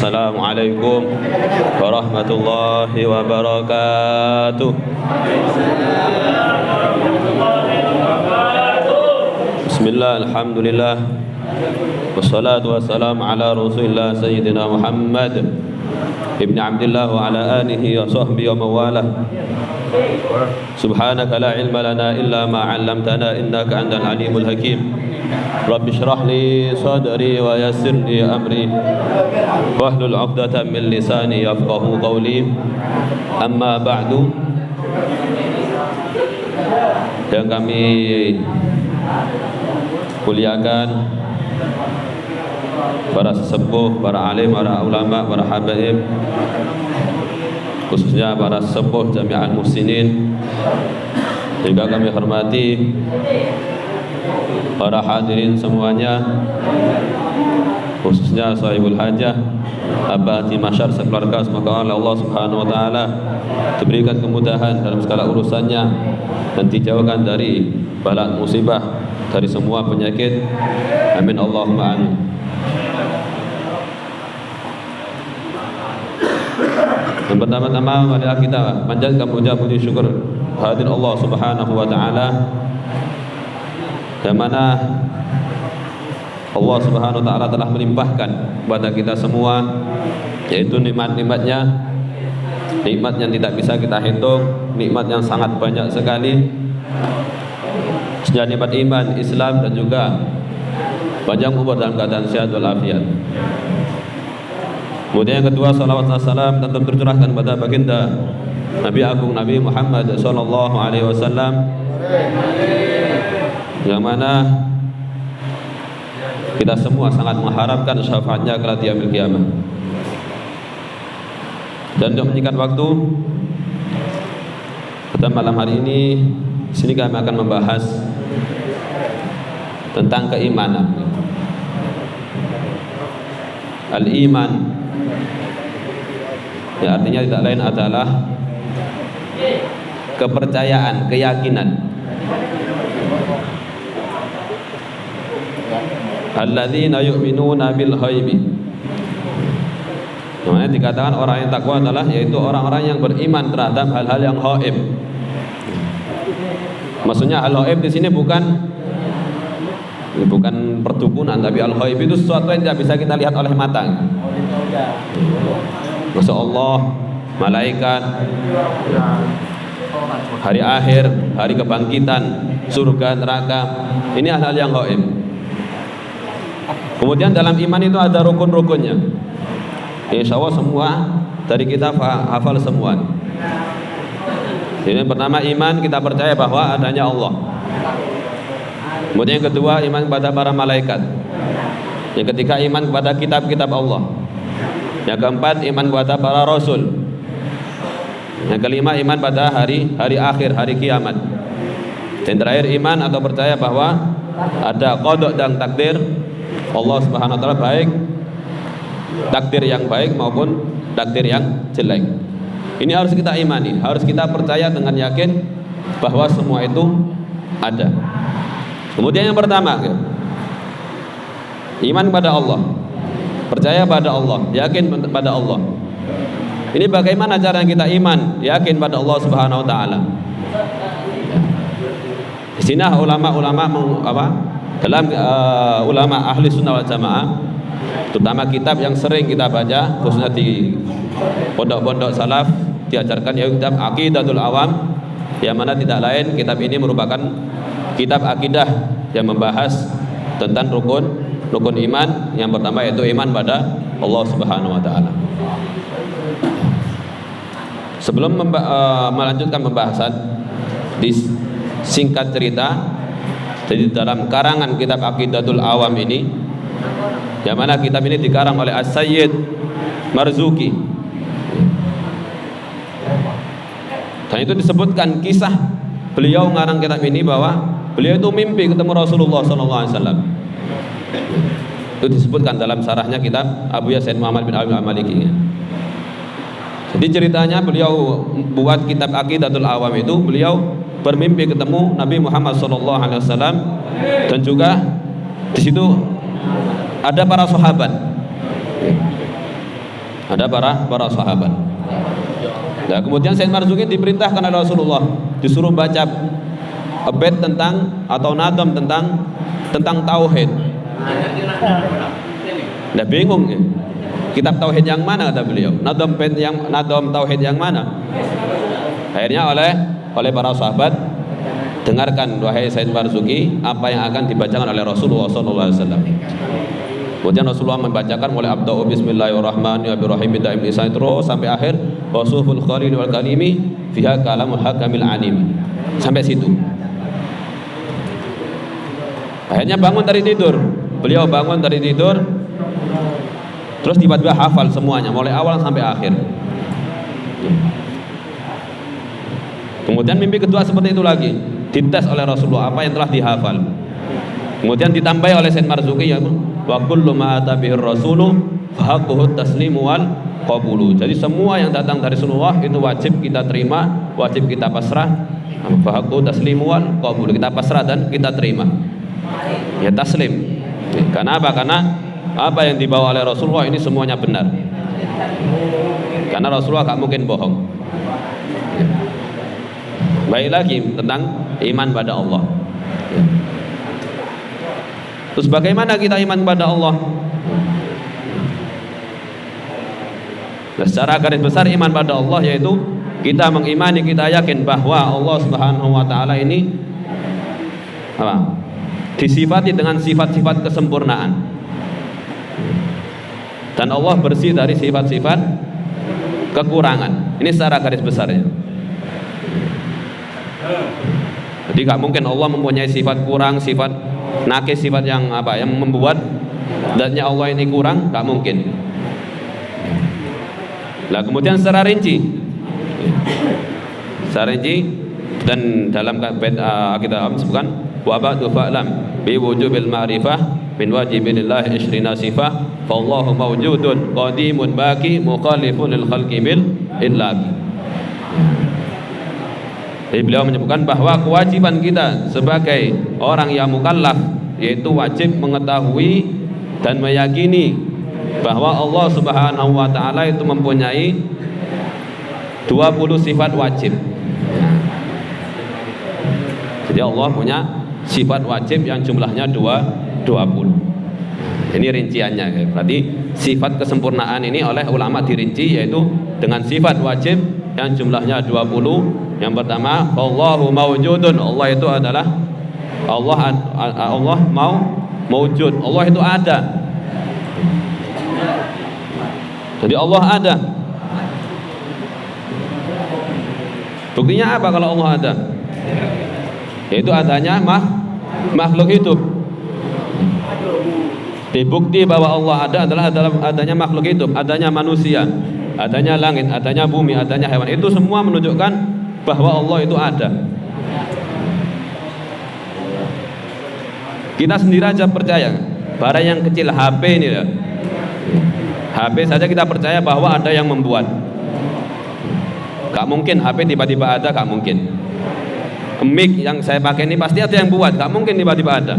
Assalamualaikum warahmatullahi wabarakatuh. Bismillah, alhamdulillah, wassalatu wassalamu ala rasulillah sayyidina Muhammad ibn Abdillah wa ala alihi wa sahbihi wa mawalah. Subhanaka la ilma lana illa ma 'allamtana innaka antal alimul hakim. Rabbi shrah li sadri wa yassir li amri wahlul 'uqdatam min lisani yafqahu qawli. Amma ba'du. Yang kami kuliakan para sesepuh, para alim, para ulama, para habaib, khususnya para sesepuh Jami'ah Muhsinin, juga kami hormati para hadirin semuanya, khususnya sahibul hajah, abadi masyar sekeluarga. Semoga Allah Subhanahu wa taala diberikan kemudahan dalam segala urusannya dan dijauhkan dari bala musibah, dari semua penyakit. Amin Allahumma amin. Yang pertama-tama marilah kita panjatkan puji syukur kehadirat Allah Subhanahu wa taala, yang mana Allah Subhanahu wa taala telah melimpahkan kepada kita semua, yaitu nikmat-nikmatnya, nikmat yang tidak bisa kita hitung, nikmat yang sangat banyak sekali. Sejak nikmat iman, Islam, dan juga panjang umur dalam keadaan sehat walafiat. Kemudian yang kedua, salawat dan salam tetap tercurahkan pada baginda Nabi Agung Nabi Muhammad sallallahu alaihi wasallam, yang mana kita semua sangat mengharapkan syafaatnya kelak di yaumil qiyamah. Dan untuk menyingkat waktu, pada malam hari ini sini kami akan membahas tentang keimanan. Al-iman, ya, artinya tidak lain adalah kepercayaan, keyakinan. Alladzina yu'minuna bil ghaibi. Namanya dikatakan orang yang takwa adalah yaitu orang-orang yang beriman terhadap hal-hal yang ghaib. Maksudnya al-ghaib di sini bukan perdukunan, tapi al-ghaib itu sesuatu yang tidak bisa kita lihat oleh mata. Masya Allah, malaikat, hari akhir, hari kebangkitan, surga, neraka, ini hal-hal yang ghaib. Kemudian dalam iman itu ada rukun-rukunnya. Insya Allah semua dari kita hafal semua. Jadi yang pertama, iman, kita percaya bahwa adanya Allah. Kemudian yang kedua, iman kepada para malaikat. Yang ketiga, iman kepada kitab-kitab Allah. Yang keempat, iman kepada para rasul. Yang kelima, iman pada hari akhir, hari kiamat. Dan terakhir, iman atau percaya bahwa ada qada dan takdir Allah Subhanahu wa taala, baik takdir yang baik maupun takdir yang jelek. Ini harus kita imani, harus kita percaya dengan yakin bahwa semua itu ada. Kemudian yang pertama, iman kepada Allah, percaya pada Allah, yakin pada Allah. Ini bagaimana cara kita iman, yakin pada Allah Subhanahu wa taala? Di sini ulama-ulama dalam ulama ahli sunnah wal jamaah, terutama kitab yang sering kita baca, khususnya di pondok-pondok salaf diajarkan, yaitu kitab Aqidatul Awam, yang mana tidak lain kitab ini merupakan kitab akidah yang membahas tentang rukun iman. Yang pertama yaitu iman pada Allah Subhanahu wa taala. Sebelum melanjutkan pembahasan, di singkat cerita, jadi dalam karangan kitab Aqidatul Awam ini, yang mana kitab ini dikarang oleh As-Sayyid Marzuki, dan itu disebutkan kisah beliau ngarang kitab ini bahwa beliau itu mimpi ketemu Rasulullah SAW. Itu disebutkan dalam syarahnya kitab Abu Yasin Muhammad bin Abi al-Maliki. Jadi ceritanya beliau buat kitab Aqidatul Awam itu, beliau bermimpi ketemu Nabi Muhammad SAW, dan juga di situ ada para sahabat. Ada para sahabat. Nah, kemudian Said Marzuki diperintahkan oleh Rasulullah disuruh baca bait tentang atau nadam tentang tauhid. Nah, bingung ya. Kitab tauhid yang mana kata beliau? Nadam tauhid yang mana? Akhirnya oleh para sahabat, dengarkan wahai Said Marzuki apa yang akan dibacakan oleh Rasulullah sallallahu alaihi wasallam. Kemudian Rasulullah membacakan mulai abda'u bismillahirrahmanirrahim daim lisan terus sampai akhir wasuful khalil wal kalimi fiha kalamul hakamil alim. Sampai situ. Akhirnya bangun dari tidur. Beliau bangun dari tidur terus tiba-tiba hafal semuanya mulai awal sampai akhir. Kemudian mimpi kedua seperti itu lagi, dites oleh Rasulullah apa yang telah dihafal. Kemudian ditambahi oleh Said Marzuki yaitu wa kullu ma atabihir rasulu fahaqquhu taslimu wal qabulu. Jadi semua yang datang dari Rasulullah itu wajib kita terima, wajib kita pasrah. Fahaqquhu taslimu wal qabulu. Kita pasrah dan kita terima. Ya taslim. Karena apa? Karena apa yang dibawa oleh Rasulullah ini semuanya benar. Karena Rasulullah gak mungkin bohong. Baik lagi tentang iman pada Allah. Terus bagaimana kita iman pada Allah? Nah, secara garis besar iman pada Allah yaitu kita mengimani, kita yakin bahwa Allah Subhanahu wa taala ini apa? Disifati dengan sifat-sifat kesempurnaan. Dan Allah bersih dari sifat-sifat kekurangan. Ini secara garis besarnya. Jadi gak mungkin Allah mempunyai sifat kurang, sifat nakis, sifat yang apa yang membuat zatnya Allah ini kurang, gak mungkin. Nah, kemudian secara rinci dan dalam bait kita sebutkan wa ba'du fa'lam bi wujubil ma'rifah min wajibillah ishrina sifah fa Allahu mawjudun qadimun baqi mukhalifun lil khalqi bil illaqi. Jadi beliau menyebutkan bahwa kewajiban kita sebagai orang yang mukallaf yaitu wajib mengetahui dan meyakini bahwa Allah Subhanahu wa taala itu mempunyai 20 sifat wajib. Jadi Allah punya sifat wajib yang jumlahnya 20. Ini rinciannya. Berarti sifat kesempurnaan ini oleh ulama dirinci yaitu dengan sifat wajib yang jumlahnya 20. Yang pertama, Allahu mawjudun. Allah itu adalah Allah mawjud. Allah itu ada. Jadi Allah ada. Buktinya apa kalau Allah ada? Yaitu adanya makhluk hidup. Dibukti bahwa Allah ada adalah adanya makhluk hidup, adanya manusia, adanya langit, adanya bumi, adanya hewan. Itu semua menunjukkan bahwa Allah itu ada. Kita sendiri aja percaya. Barang yang kecil HP ini ya. HP saja kita percaya bahwa ada yang membuat. Gak mungkin HP tiba-tiba ada, gak mungkin. Mic yang saya pakai ini pasti ada yang buat, gak mungkin tiba-tiba ada.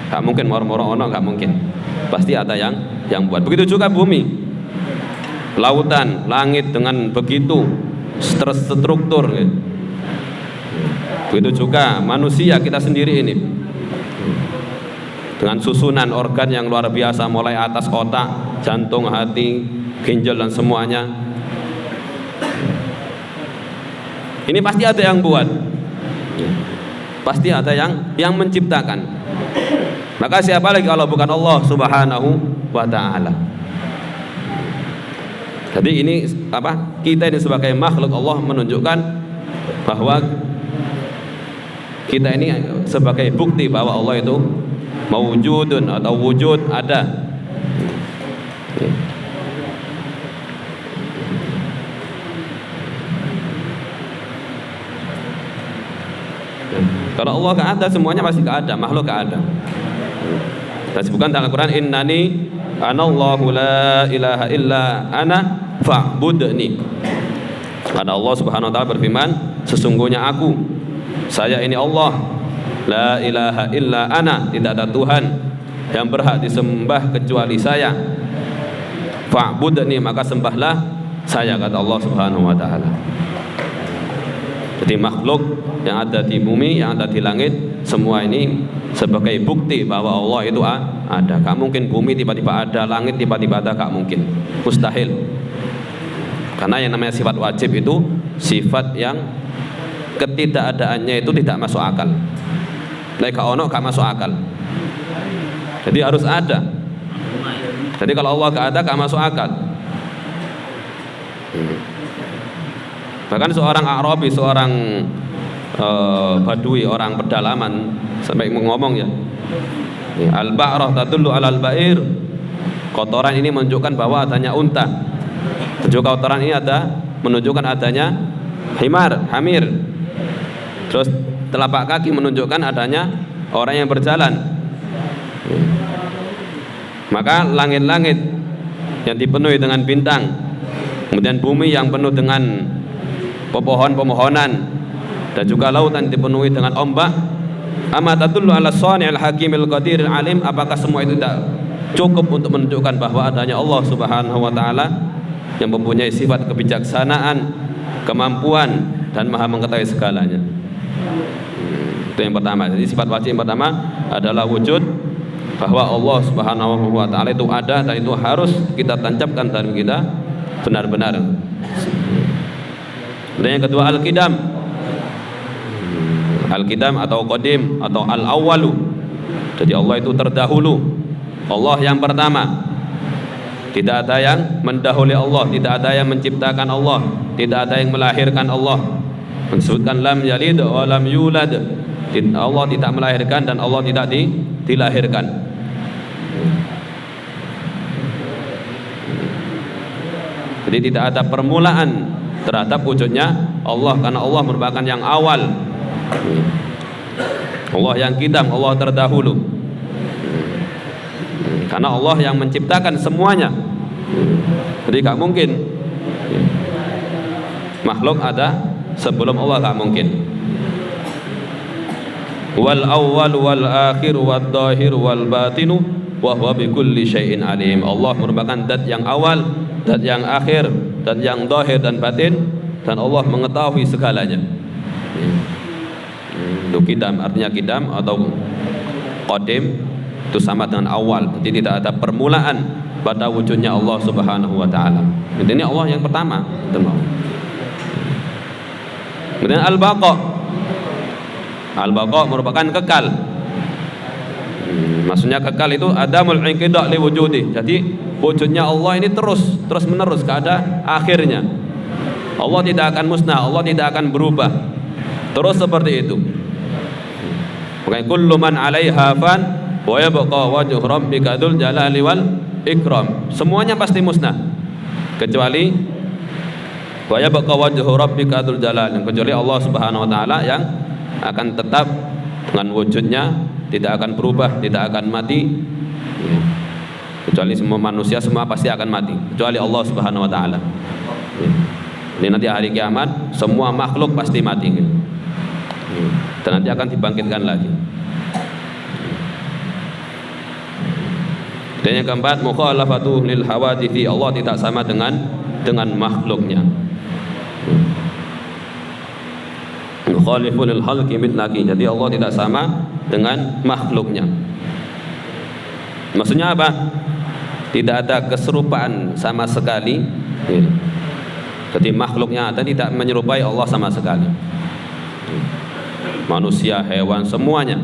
Gak mungkin moro-moro ono, gak mungkin. Pasti ada yang buat. Begitu juga bumi, lautan, langit dengan begitu terstruktur. Begitu juga manusia kita sendiri ini dengan susunan organ yang luar biasa mulai atas otak, jantung, hati, ginjal dan semuanya. Ini pasti ada yang buat. Pasti ada yang menciptakan. Maka siapa lagi kalau bukan Allah Subhanahu wa taala. Jadi ini apa? Kita ini sebagai makhluk Allah menunjukkan bahwa kita ini sebagai bukti bahwa Allah itu mawjudun atau wujud ada. Kalau Allah gak ada, semuanya pasti gak ada, makhluk gak ada. Dan sebutkan dalam Al-Quran, innani anallahu la ilaha illa ana fa'budni. Karena Allah Subhanahu wa taala berfirman, sesungguhnya aku, saya ini Allah, la ilaha illa ana, tidak ada Tuhan yang berhak disembah kecuali saya. fa'budni, maka sembahlah saya, kata Allah Subhanahu wa taala. Jadi makhluk yang ada di bumi, yang ada di langit, semua ini sebagai bukti bahwa Allah itu ada. Gak mungkin bumi tiba-tiba ada, langit tiba-tiba ada, gak mungkin, mustahil. Karena yang namanya sifat wajib itu sifat yang ketidakadaannya itu tidak masuk akal. Lek ono gak masuk akal. Jadi harus ada. Jadi kalau Allah gak ada, gak masuk akal. Bahkan seorang Arabi, seorang Badui, orang pedalaman, sampai ngomong ya, al-ba'rah tadullu alal ba'ir. Kotoran ini menunjukkan bahwa adanya unta. Juga kotoran ini menunjukkan adanya hamir. Terus telapak kaki menunjukkan adanya orang yang berjalan. Maka langit-langit yang dipenuhi dengan bintang, kemudian bumi yang penuh dengan pepohonan, dan juga lautan dipenuhi dengan ombak. Amma tadullu ala shani'il hakimil qadiril alim. Apakah semua itu tidak cukup untuk menunjukkan bahwa adanya Allah Subhanahu wa taala yang mempunyai sifat kebijaksanaan, kemampuan, dan maha mengetahui segalanya? Itu yang pertama. Jadi sifat wajib yang pertama adalah wujud, bahwa Allah Subhanahu wa taala itu ada, dan itu harus kita tancapkan dalam kita benar-benar. Dan yang kedua al-qidam. Al-qidam atau qadim atau al-awwalu. Jadi Allah itu terdahulu. Allah yang pertama. Tidak ada yang mendahului Allah, tidak ada yang menciptakan Allah, tidak ada yang melahirkan Allah. Disebutkan lam yalid wa lam yulad. Allah tidak melahirkan dan Allah tidak dilahirkan. Jadi tidak ada permulaan terhadap wujudnya Allah, karena Allah merupakan yang awal. Allah yang qidam, Allah terdahulu. Karena Allah yang menciptakan semuanya. Jadi gak mungkin makhluk ada sebelum Allah, gak mungkin. Wal awwal wal akhir wal zahir wal batinu wa huwa bikulli syai'in alim. Allah merupakan zat yang awal, zat yang akhir, zat yang zahir dan batin, dan Allah mengetahui segalanya. Itu qidam, artinya qidam atau qadim itu sama dengan awal. Jadi tidak ada permulaan pada wujudnya Allah Subhanahu wa taala. Ini Allah yang pertama. Kemudian al-baqa. Al-baqa merupakan kekal. Maksudnya kekal itu adamul inqida' li wujudi. Jadi wujudnya Allah ini terus menerus, gak ada akhirnya. Allah tidak akan musnah, Allah tidak akan berubah. Terus seperti itu. Makanya kullu man 'alaiha fan wa yabqa wajhu rabbika dzul jalali wal ikram. Semuanya pasti musnah kecuali wa yabqa wajhu rabbika dzul jalali, kecuali Allah Subhanahu wa taala yang akan tetap dengan wujudnya, tidak akan berubah, tidak akan mati. Kecuali semua manusia semua pasti akan mati, kecuali Allah Subhanahu wa taala. Ini nanti hari kiamat semua makhluk pasti mati. Dan nanti akan dibangkitkan lagi. Dan yang keempat, mukhalafatu lil hawadithi. Allah tidak sama dengan makhluknya. Mukhalifu lil khalqi mithlaki. Jadi Allah tidak sama dengan makhluknya. Maksudnya apa? Tidak ada keserupaan sama sekali. Jadi makhluknya ada tidak menyerupai Allah sama sekali. Manusia, hewan, semuanya.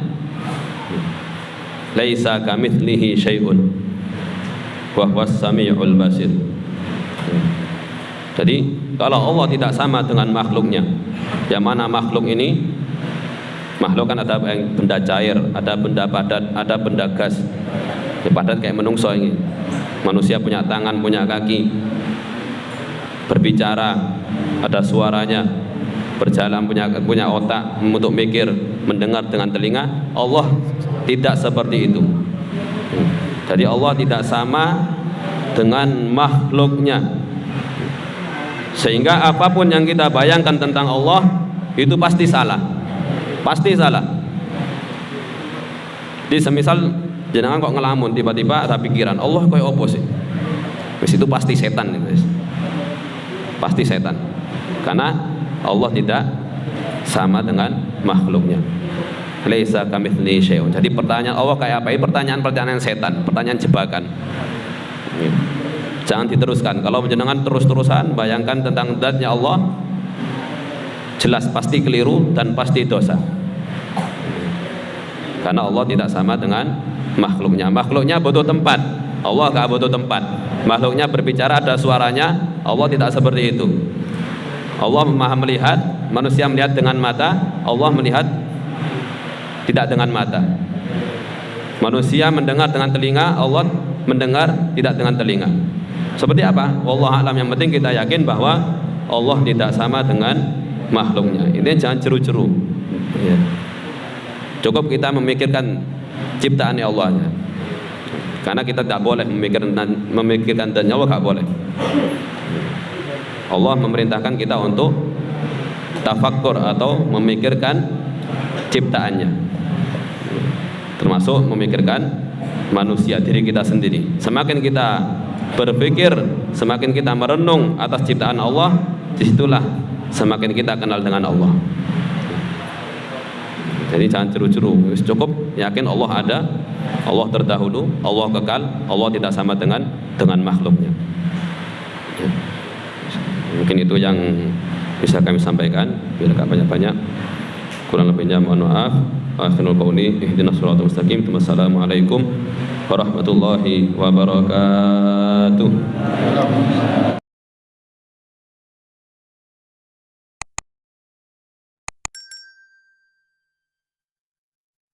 Laisa kamitslihi syai'un wa huwas samiul basir. Jadi kalau Allah tidak sama dengan makhluknya, yang mana makhluk ini, makhluk kan ada benda cair, ada benda padat, ada benda gas. Ya, padat kayak menungso ini. Manusia punya tangan, punya kaki, berbicara, ada suaranya, berjalan, punya otak untuk mikir, mendengar dengan telinga. Allah tidak seperti itu. Jadi Allah tidak sama dengan makhluknya, sehingga apapun yang kita bayangkan tentang Allah itu pasti salah, pasti salah. Jadi semisal jenengan kok ngelamun, tiba-tiba ada pikiran Allah koyo opo sih, mesti itu pasti setan, guys. Pasti setan. Karena Allah tidak sama dengan makhluknya. Laisa kamitslihi syai'un. Jadi pertanyaan Allah kayak apa? Ini pertanyaan setan, pertanyaan jebakan. Jangan diteruskan. Kalau menjenengan terus-terusan bayangkan tentang zatnya Allah, jelas pasti keliru dan pasti dosa. Karena Allah tidak sama dengan makhluknya. Makhluknya butuh tempat, Allah gak butuh tempat. Makhluknya berbicara ada suaranya, Allah tidak seperti itu. Allah maha melihat, manusia melihat dengan mata, Allah melihat tidak dengan mata. Manusia mendengar dengan telinga, Allah mendengar tidak dengan telinga. Seperti apa? Wallahu a'lam. Yang penting kita yakin bahwa Allah tidak sama dengan makhluknya. Ini jangan jeru-jeru. Ya. Cukup kita memikirkan ciptaan Allah. Karena kita tidak boleh memikirkan dan nyawa, gak boleh. Allah memerintahkan kita untuk tafakkur atau memikirkan ciptaannya, termasuk memikirkan manusia, diri kita sendiri. Semakin kita berpikir, semakin kita merenung atas ciptaan Allah, disitulah semakin kita kenal dengan Allah. Jadi jangan jeru-jeru, cukup yakin Allah ada, Allah terdahulu, Allah kekal, Allah tidak sama dengan makhluknya. Mungkin itu yang bisa kami sampaikan, bila gak banyak-banyak. Kurang lebihnya mohon maaf. Akhirul qauli ihdinas siratal mustaqim. Wassalamualaikum warahmatullahi wabarakatuh.